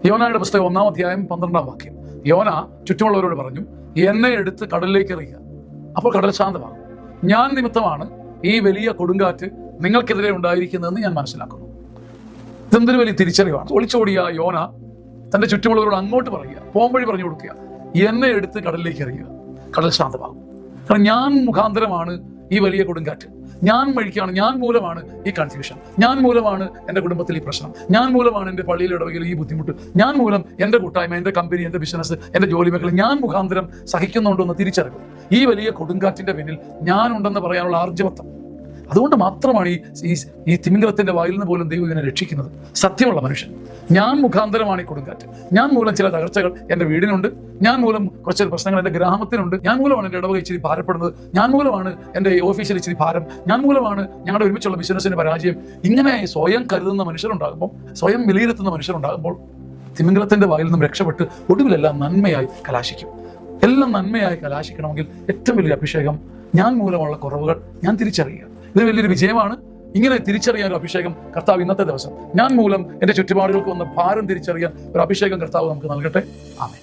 യോനയുടെ പുസ്തകം 1-ാം അധ്യായം 12-ാം വാക്യം. യോന ചുറ്റുമുള്ളവരോട് പറഞ്ഞു, എന്നെ എടുത്ത് കടലിലേക്ക് എറിയുക, അപ്പോൾ കടൽ ശാന്തമാകും. ഞാൻ നിമിത്തമാണ് ഈ വലിയ കൊടുങ്കാറ്റ് നിങ്ങൾക്കെതിരെ ഉണ്ടായിരിക്കുന്നതെന്ന് ഞാൻ മനസ്സിലാക്കുന്നു. ഇതെന്തൊരു വലിയ തിരിച്ചറിവാണ്. ഒളിച്ചോടിയ യോന തന്റെ ചുറ്റുമുള്ളവരോട് അങ്ങോട്ട് പറയുക, പോംവഴി പറഞ്ഞു കൊടുക്കുക, എന്നെ എടുത്ത് കടലിലേക്ക് എറിയുക, കടൽ ശാന്തമാകും. കാരണം ഞാൻ മുഖാന്തരമാണ് ഈ വലിയ കൊടുങ്കാറ്റ്, ഞാൻ വഴിക്കാണ്, ഞാൻ മൂലമാണ് ഈ കൺഫ്യൂഷൻ, ഞാൻ മൂലമാണ് എൻ്റെ കുടുംബത്തിൽ ഈ പ്രശ്നം, ഞാൻ മൂലമാണ് എൻ്റെ പള്ളിയിൽ ഇടവകയിൽ ഈ ബുദ്ധിമുട്ട്, ഞാൻ മൂലം എൻ്റെ കൂട്ടായ്മ, എൻ്റെ കമ്പനി, എൻ്റെ ബിസിനസ്, എൻ്റെ ജോലി മേഖല ഞാൻ മുഖാന്തരം സഹിക്കുന്നുണ്ടോ തിരിച്ചറിവ്. ഈ വലിയ കൊടുങ്കാറ്റിന്റെ പിന്നിൽ ഞാനുണ്ടെന്ന് പറയാനുള്ള ആർജവത്വം. അതുകൊണ്ട് മാത്രമാണ് ഈ തിമിംഗലത്തിന്റെ വായിൽ നിന്ന് പോലും ദൈവം ഇതിനെ രക്ഷിക്കുന്നത്. സത്യമുള്ള മനുഷ്യൻ, ഞാൻ മുഖാന്തരമാണ് ഈ കൊടുങ്കാറ്റ്, ഞാൻ മൂലം ചില തകർച്ചകൾ എൻ്റെ വീടിനുണ്ട്, ഞാൻ മൂലം കുറച്ച് പ്രശ്നങ്ങൾ എൻ്റെ ഗ്രാമത്തിനുണ്ട്, ഞാൻ മൂലമാണ് എൻ്റെ ഇടവക ഇച്ചിരി ഭാരപ്പെടുന്നത്, ഞാൻ മൂലമാണ് എൻ്റെ ഓഫീസിൽ ഇച്ചിരി ഭാരം, ഞാൻ മൂലമാണ് ഞങ്ങളുടെ ഒരുമിച്ചുള്ള ബിസിനസ്സിന്റെ പരാജയം. ഇങ്ങനെ സ്വയം കരുതുന്ന മനുഷ്യരുണ്ടാകുമ്പോൾ, സ്വയം വിലയിരുത്തുന്ന മനുഷ്യരുണ്ടാകുമ്പോൾ തിമിംഗലത്തിന്റെ വായിൽ നിന്നും രക്ഷപ്പെട്ട് ഒടുവിലെല്ലാം നന്മയായി കലാശിക്കും. എല്ലാം നന്മയായി കലാശിക്കണമെങ്കിൽ ഏറ്റവും വലിയ അഭിഷേകം ഞാൻ മൂലമുള്ള കുറവുകൾ ഞാൻ തിരിച്ചറിയുക. ഇത് വലിയൊരു വിജയമാണ്. ഇങ്ങനെ തിരിച്ചറിയാൻ ഒരു അഭിഷേകം കർത്താവ് ഇന്നത്തെ ദിവസം ഞാൻ മൂലം എൻ്റെ ചുറ്റുപാടുകൾക്ക് വന്ന ഭാരം തിരിച്ചറിയാൻ ഒരു അഭിഷേകം കർത്താവ് നമുക്ക് നൽകട്ടെ. ആമേൻ.